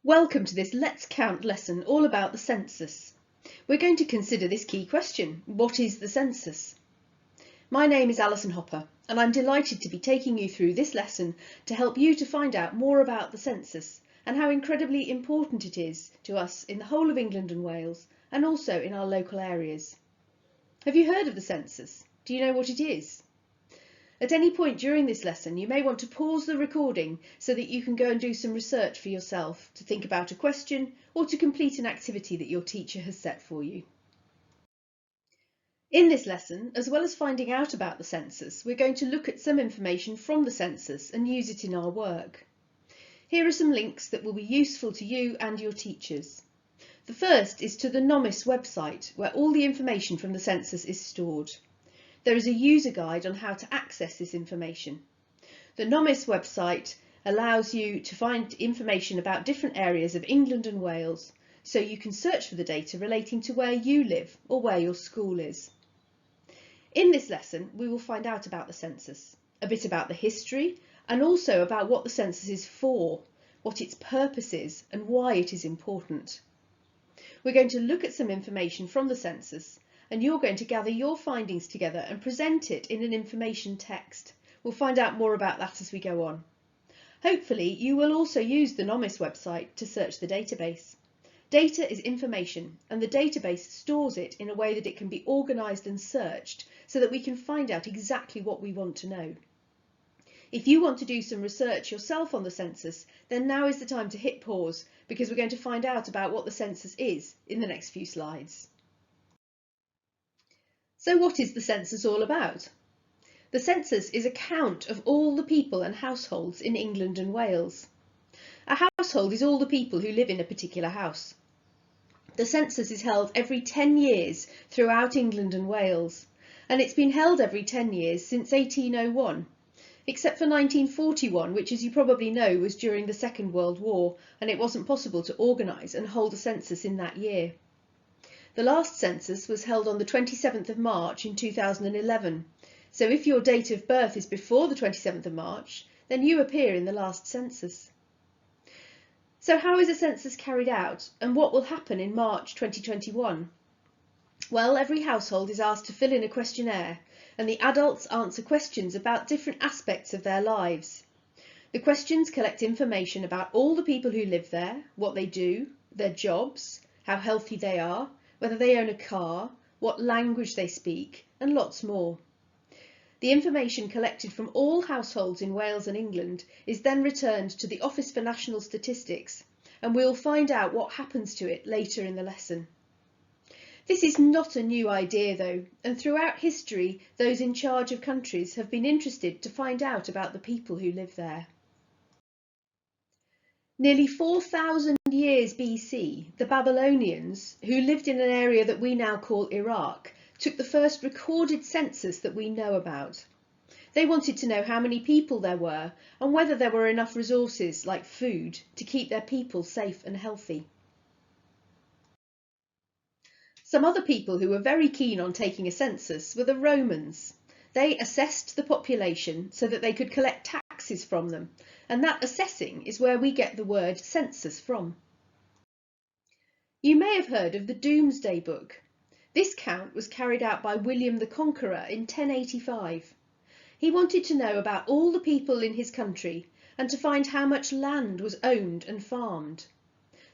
Welcome to this Let's Count lesson all about the census. We're going to consider this key question: what is the census? My name is Alison Hopper and I'm delighted to be taking you through this lesson to help you to find out more about the census and how incredibly important it is to us in the whole of England and Wales and also in our local areas. Have you heard of the census? Do you know what it is? At any point during this lesson, you may want to pause the recording so that you can go and do some research for yourself, to think about a question or to complete an activity that your teacher has set for you. In this lesson, as well as finding out about the census, we're going to look at some information from the census and use it in our work. Here are some links that will be useful to you and your teachers. The first is to the NOMIS website, where all the information from the census is stored. There is a user guide on how to access this information. The NOMIS website allows you to find information about different areas of England and Wales, so you can search for the data relating to where you live or where your school is. In this lesson, we will find out about the census, a bit about the history, and also about what the census is for, what its purpose is, and why it is important. We're going to look at some information from the census, and you're going to gather your findings together and present it in an information text. We'll find out more about that as we go on. Hopefully you will also use the NOMIS website to search the database. Data is information, and the database stores it in a way that it can be organised and searched so that we can find out exactly what we want to know. If you want to do some research yourself on the census, then now is the time to hit pause, because we're going to find out about what the census is in the next few slides. So what is the census all about? The census is a count of all the people and households in England and Wales. A household is all the people who live in a particular house. The census is held every 10 years throughout England and Wales, and it's been held every 10 years since 1801, except for 1941, which, as you probably know, was during the Second World War, and it wasn't possible to organise and hold a census in that year. The last census was held on the 27th of March in 2011, so if your date of birth is before the 27th of March, then you appear in the last census. So how is a census carried out, and what will happen in March 2021? Well, every household is asked to fill in a questionnaire, and the adults answer questions about different aspects of their lives. The questions collect information about all the people who live there, what they do, their jobs, how healthy they are, whether they own a car, what language they speak, and lots more. The information collected from all households in Wales and England is then returned to the Office for National Statistics, and we'll find out what happens to it later in the lesson. This is not a new idea though, and throughout history those in charge of countries have been interested to find out about the people who live there. Nearly 4,000 years BC, the Babylonians, who lived in an area that we now call Iraq, took the first recorded census that we know about. They wanted to know how many people there were and whether there were enough resources, like food, to keep their people safe and healthy. Some other people who were very keen on taking a census were the Romans. They assessed the population so that they could collect taxes from them, and that assessing is where we get the word census from. You may have heard of the Domesday Book. This count was carried out by William the Conqueror in 1085. He wanted to know about all the people in his country and to find how much land was owned and farmed.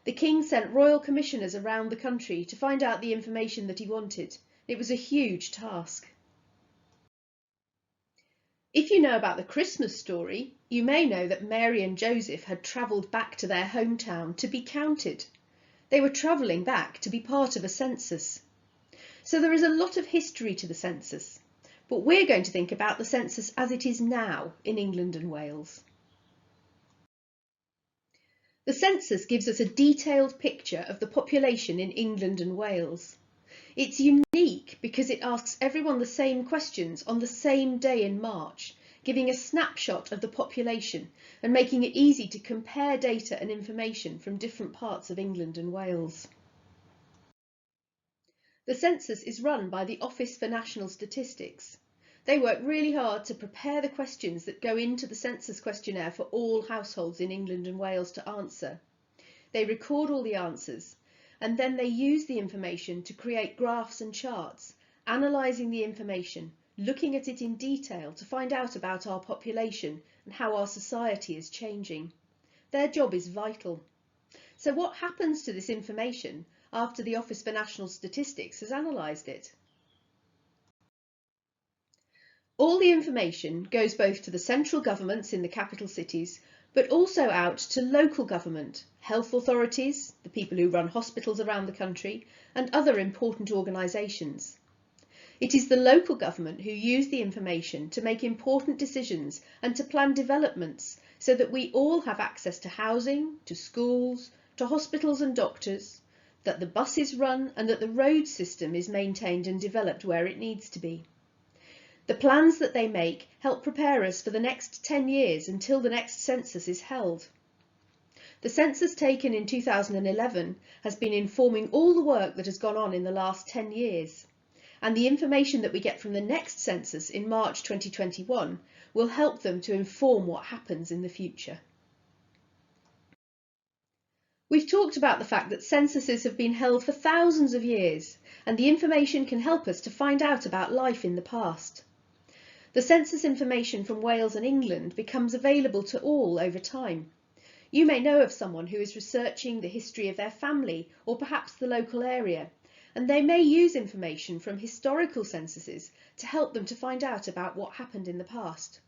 The king sent royal commissioners around the country to find out the information that he wanted. It was a huge task. If you know about the Christmas story, you may know that Mary and Joseph had travelled back to their hometown to be counted. They were travelling back to be part of a census. So there is a lot of history to the census, but we're going to think about the census as it is now in England and Wales. The census gives us a detailed picture of the population in England and Wales. It's unique because it asks everyone the same questions on the same day in March, giving a snapshot of the population and making it easy to compare data and information from different parts of England and Wales. The census is run by the Office for National Statistics. They work really hard to prepare the questions that go into the census questionnaire for all households in England and Wales to answer. They record all the answers, and then they use the information to create graphs and charts, analysing the information, looking at it in detail to find out about our population and how our society is changing. Their job is vital. So what happens to this information after the Office for National Statistics has analysed it? All the information goes both to the central governments in the capital cities, but also out to local government, health authorities, the people who run hospitals around the country, and other important organisations. It is the local government who use the information to make important decisions and to plan developments so that we all have access to housing, to schools, to hospitals and doctors, that the buses run and that the road system is maintained and developed where it needs to be. The plans that they make help prepare us for the next 10 years until the next census is held. The census taken in 2011 has been informing all the work that has gone on in the last 10 years, and the information that we get from the next census in March 2021 will help them to inform what happens in the future. We've talked about the fact that censuses have been held for thousands of years, and the information can help us to find out about life in the past. The census information from Wales and England becomes available to all over time. You may know of someone who is researching the history of their family or perhaps the local area, and they may use information from historical censuses to help them to find out about what happened in the past.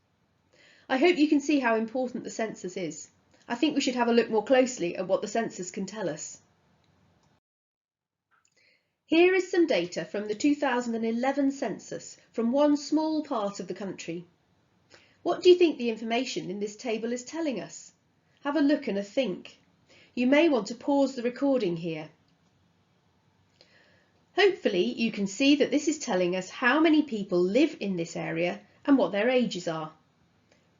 I hope you can see how important the census is. I think we should have a look more closely at what the census can tell us. Here is some data from the 2011 census from one small part of the country. What do you think the information in this table is telling us? Have a look and a think. You may want to pause the recording here. Hopefully you can see that this is telling us how many people live in this area and what their ages are.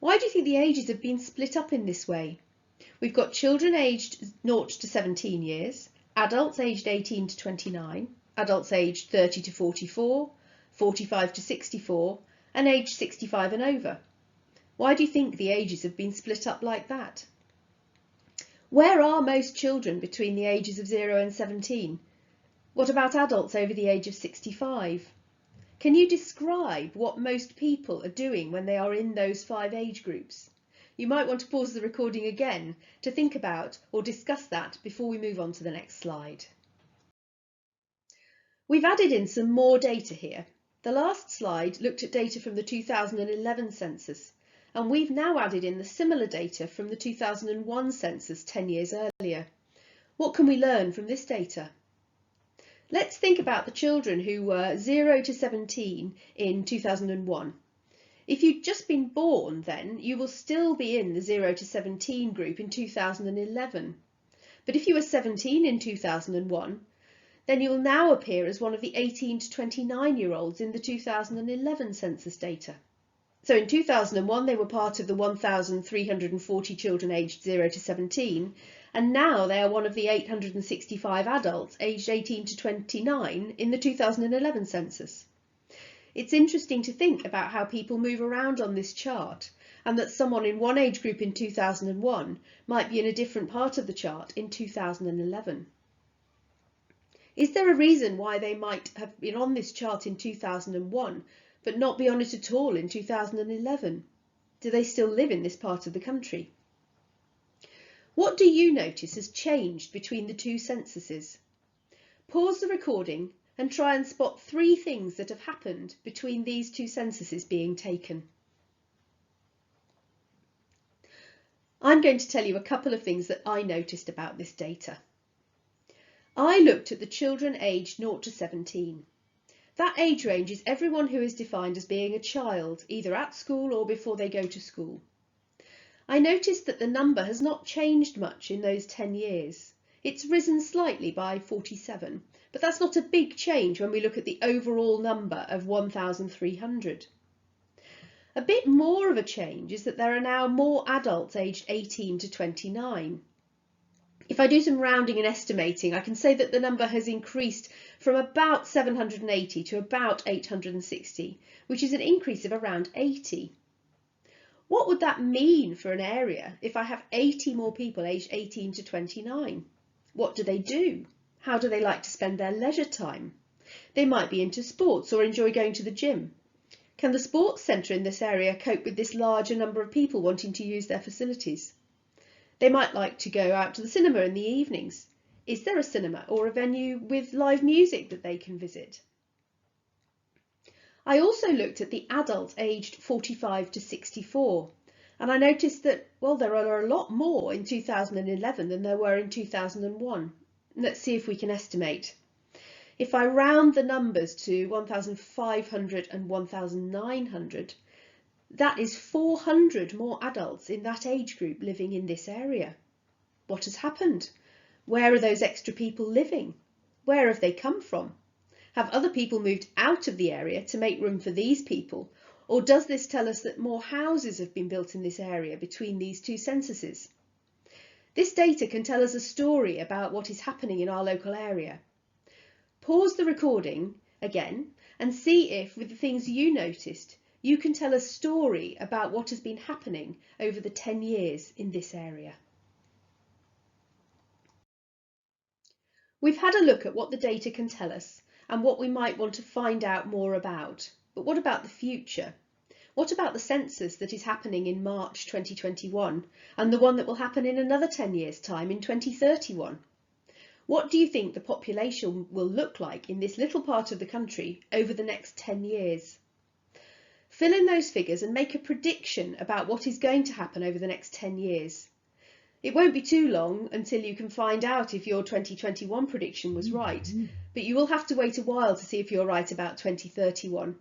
Why do you think the ages have been split up in this way? We've got children aged 0 to 17 years, adults aged 18 to 29, adults aged 30 to 44, 45 to 64, and aged 65 and over. Why do you think the ages have been split up like that? Where are most children between the ages of 0 and 17? What about adults over the age of 65? Can you describe what most people are doing when they are in those 5 age groups? You might want to pause the recording again to think about or discuss that before we move on to the next slide. We've added in some more data here. The last slide looked at data from the 2011 census, and we've now added in the similar data from the 2001 census 10 years earlier. What can we learn from this data? Let's think about the children who were 0 to 17 in 2001. If you'd just been born then, you will still be in the 0 to 17 group in 2011. But if you were 17 in 2001, then you will now appear as one of the 18 to 29-year-olds in the 2011 census data. So in 2001 they were part of the 1,340 children aged 0 to 17, and now they are one of the 865 adults aged 18 to 29 in the 2011 census. It's interesting to think about how people move around on this chart, and that someone in one age group in 2001 might be in a different part of the chart in 2011. Is there a reason why they might have been on this chart in 2001 but not be on it at all in 2011? Do they still live in this part of the country? What do you notice has changed between the two censuses? Pause the recording and try and spot 3 things that have happened between these two censuses being taken. I'm going to tell you a couple of things that I noticed about this data. I looked at the children aged 0 to 17. That age range is everyone who is defined as being a child, either at school or before they go to school. I noticed that the number has not changed much in those 10 years. It's risen slightly by 47, but that's not a big change when we look at the overall number of 1,300. A bit more of a change is that there are now more adults aged 18 to 29. If I do some rounding and estimating, I can say that the number has increased from about 780 to about 860, which is an increase of around 80. What would that mean for an area if I have 80 more people aged 18 to 29? What do they do? How do they like to spend their leisure time? They might be into sports or enjoy going to the gym. Can the sports centre in this area cope with this larger number of people wanting to use their facilities? They might like to go out to the cinema in the evenings. Is there a cinema or a venue with live music that they can visit? I also looked at the adults aged 45 to 64, and I noticed that, well, there are a lot more in 2011 than there were in 2001. Let's see if we can estimate. If I round the numbers to 1,500 and 1,900, that is 400 more adults in that age group living in this area. What has happened? Where are those extra people living? Where have they come from? Have other people moved out of the area to make room for these people? Or does this tell us that more houses have been built in this area between these two censuses? This data can tell us a story about what is happening in our local area. Pause the recording again and see if, with the things you noticed, you can tell a story about what has been happening over the 10 years in this area. We've had a look at what the data can tell us and what we might want to find out more about. But what about the future? What about the census that is happening in March 2021 and the one that will happen in another 10 years' time in 2031? What do you think the population will look like in this little part of the country over the next 10 years? Fill in those figures and make a prediction about what is going to happen over the next 10 years. It won't be too long until you can find out if your 2021 prediction was right, but you will have to wait a while to see if you're right about 2031.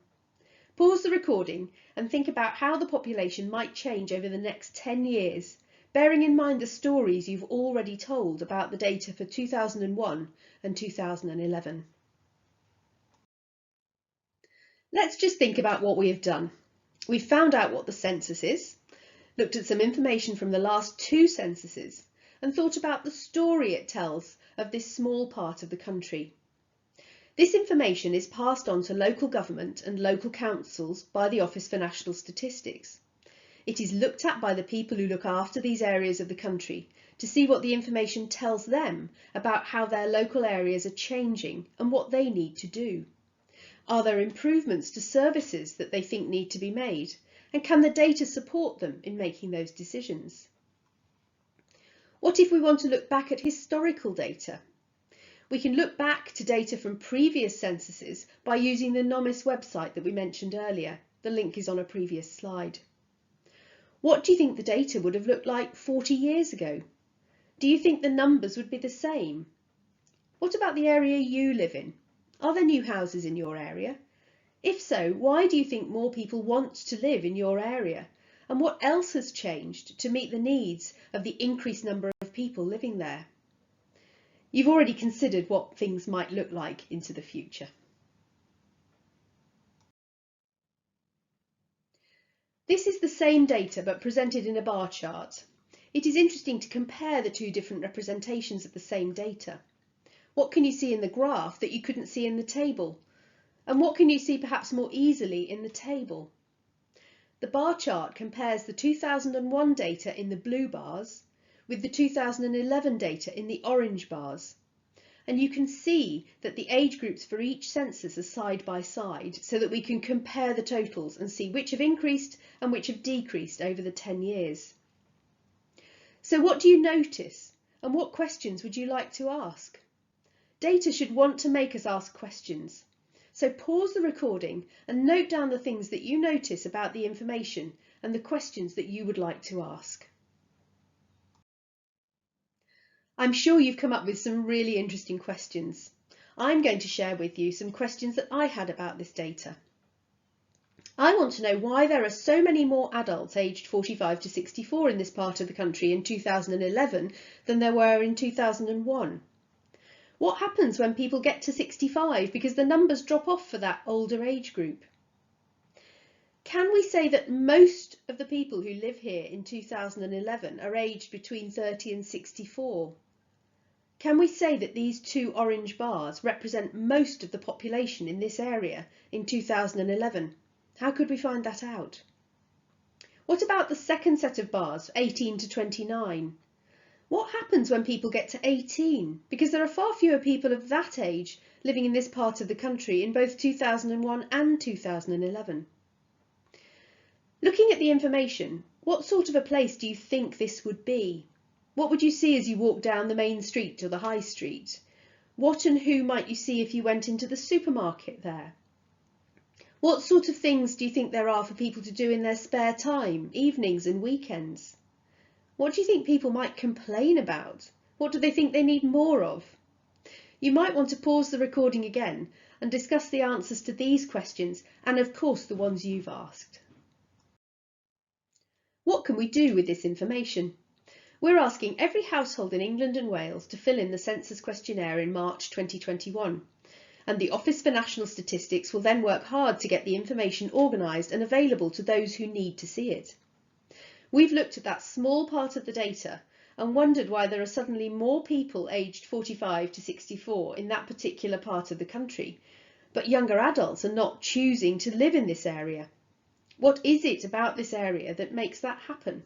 Pause the recording and think about how the population might change over the next 10 years, bearing in mind the stories you've already told about the data for 2001 and 2011. Let's just think about what we have done. We've found out what the census is, looked at some information from the last two censuses, and thought about the story it tells of this small part of the country. This information is passed on to local government and local councils by the Office for National Statistics. It is looked at by the people who look after these areas of the country to see what the information tells them about how their local areas are changing and what they need to do. Are there improvements to services that they think need to be made? And can the data support them in making those decisions? What if we want to look back at historical data? We can look back to data from previous censuses by using the NOMIS website that we mentioned earlier. The link is on a previous slide. What do you think the data would have looked like 40 years ago? Do you think the numbers would be the same? What about the area you live in? Are there new houses in your area? If so, why do you think more people want to live in your area? And what else has changed to meet the needs of the increased number of people living there? You've already considered what things might look like into the future. This is the same data but presented in a bar chart. It is interesting to compare the two different representations of the same data. What can you see in the graph that you couldn't see in the table? And what can you see perhaps more easily in the table? The bar chart compares the 2001 data in the blue bars with the 2011 data in the orange bars. And you can see that the age groups for each census are side by side so that we can compare the totals and see which have increased and which have decreased over the 10 years. So what do you notice and what questions would you like to ask? Data should want to make us ask questions. So pause the recording and note down the things that you notice about the information and the questions that you would like to ask. I'm sure you've come up with some really interesting questions. I'm going to share with you some questions that I had about this data. I want to know why there are so many more adults aged 45 to 64 in this part of the country in 2011 than there were in 2001. What happens when people get to 65 because the numbers drop off for that older age group? Can we say that most of the people who live here in 2011 are aged between 30 and 64? Can we say that these two orange bars represent most of the population in this area in 2011? How could we find that out? What about the second set of bars, 18 to 29? What happens when people get to 18? Because there are far fewer people of that age living in this part of the country in both 2001 and 2011. Looking at the information, what sort of a place do you think this would be? What would you see as you walk down the main street or the high street? What and who might you see if you went into the supermarket there? What sort of things do you think there are for people to do in their spare time, evenings and weekends? What do you think people might complain about? What do they think they need more of? You might want to pause the recording again and discuss the answers to these questions and of course the ones you've asked. What can we do with this information? We're asking every household in England and Wales to fill in the census questionnaire in March 2021. And the Office for National Statistics will then work hard to get the information organised and available to those who need to see it. We've looked at that small part of the data and wondered why there are suddenly more people aged 45 to 64 in that particular part of the country, but younger adults are not choosing to live in this area. What is it about this area that makes that happen?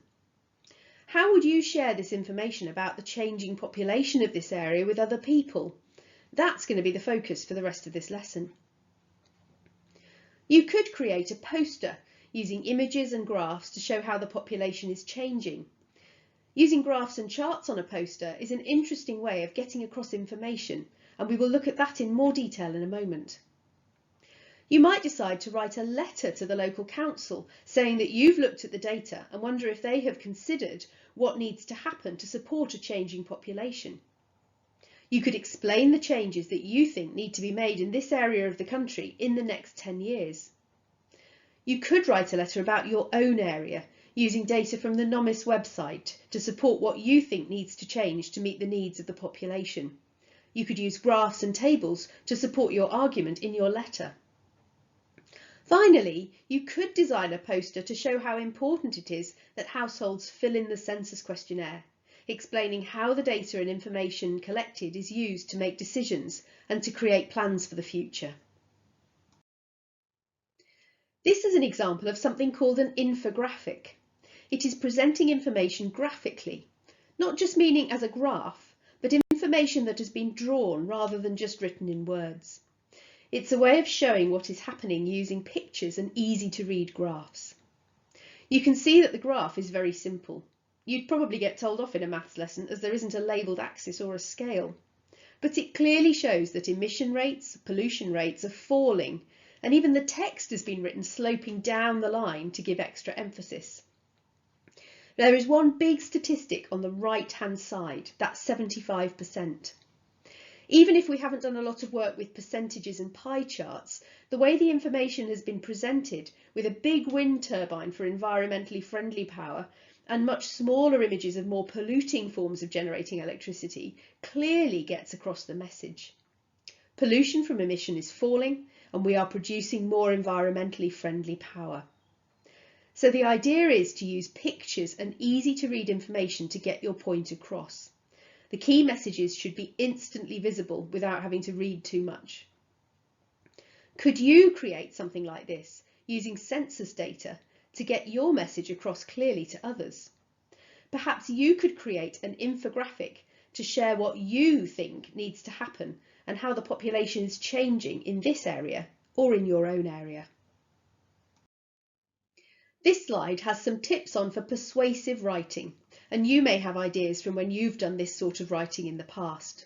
How would you share this information about the changing population of this area with other people? That's going to be the focus for the rest of this lesson. You could create a poster using images and graphs to show how the population is changing. Using graphs and charts on a poster is an interesting way of getting across information, and we will look at that in more detail in a moment. You might decide to write a letter to the local council saying that you've looked at the data and wonder if they have considered what needs to happen to support a changing population. You could explain the changes that you think need to be made in this area of the country in the next 10 years. You could write a letter about your own area using data from the NOMIS website to support what you think needs to change to meet the needs of the population. You could use graphs and tables to support your argument in your letter. Finally, you could design a poster to show how important it is that households fill in the census questionnaire, explaining how the data and information collected is used to make decisions and to create plans for the future. This is an example of something called an infographic. It is presenting information graphically, not just meaning as a graph, but information that has been drawn rather than just written in words. It's a way of showing what is happening using pictures and easy to read graphs. You can see that the graph is very simple. You'd probably get told off in a maths lesson as there isn't a labelled axis or a scale. But it clearly shows that emission rates, pollution rates are falling, and even the text has been written sloping down the line to give extra emphasis. There is one big statistic on the right-hand side, that's 75%. Even if we haven't done a lot of work with percentages and pie charts, the way the information has been presented with a big wind turbine for environmentally friendly power and much smaller images of more polluting forms of generating electricity clearly gets across the message. Pollution from emission is falling and we are producing more environmentally friendly power. So the idea is to use pictures and easy to read information to get your point across. The key messages should be instantly visible without having to read too much. Could you create something like this using census data to get your message across clearly to others? Perhaps you could create an infographic to share what you think needs to happen and how the population is changing in this area or in your own area. This slide has some tips on for persuasive writing, and you may have ideas from when you've done this sort of writing in the past.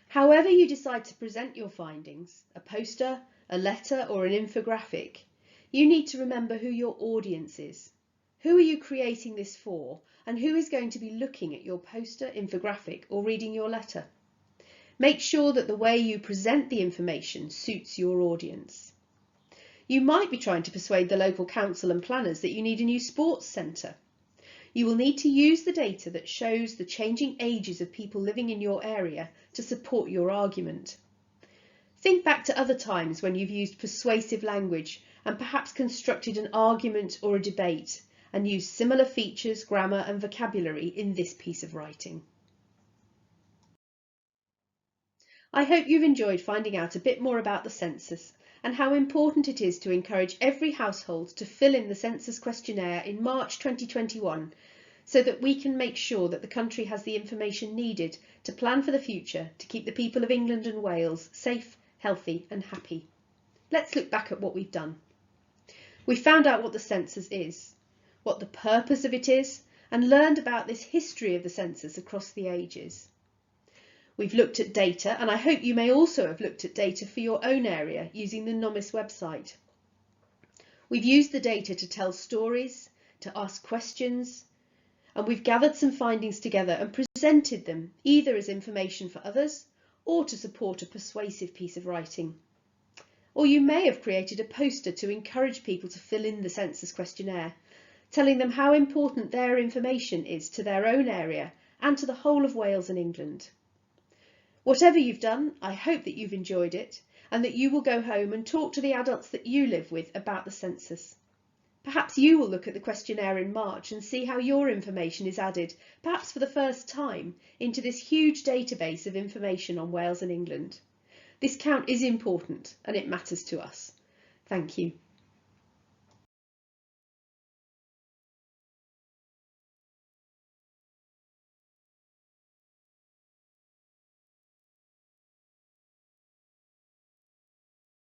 However you decide to present your findings, a poster, a letter or an infographic, you need to remember who your audience is. Who are you creating this for, and who is going to be looking at your poster, infographic or reading your letter? Make sure that the way you present the information suits your audience. You might be trying to persuade the local council and planners that you need a new sports centre. You will need to use the data that shows the changing ages of people living in your area to support your argument. Think back to other times when you've used persuasive language and perhaps constructed an argument or a debate and used similar features, grammar and vocabulary in this piece of writing. I hope you've enjoyed finding out a bit more about the census and how important it is to encourage every household to fill in the census questionnaire in March 2021 so that we can make sure that the country has the information needed to plan for the future to keep the people of England and Wales safe, healthy and happy. Let's look back at what we've done. We found out what the census is, what the purpose of it is, and learned about this history of the census across the ages. We've looked at data, and I hope you may also have looked at data for your own area using the NOMIS website. We've used the data to tell stories, to ask questions, and we've gathered some findings together and presented them either as information for others or to support a persuasive piece of writing. Or you may have created a poster to encourage people to fill in the census questionnaire, telling them how important their information is to their own area and to the whole of Wales and England. Whatever you've done, I hope that you've enjoyed it and that you will go home and talk to the adults that you live with about the census. Perhaps you will look at the questionnaire in March and see how your information is added, perhaps for the first time, into this huge database of information on Wales and England. This count is important and it matters to us. Thank you.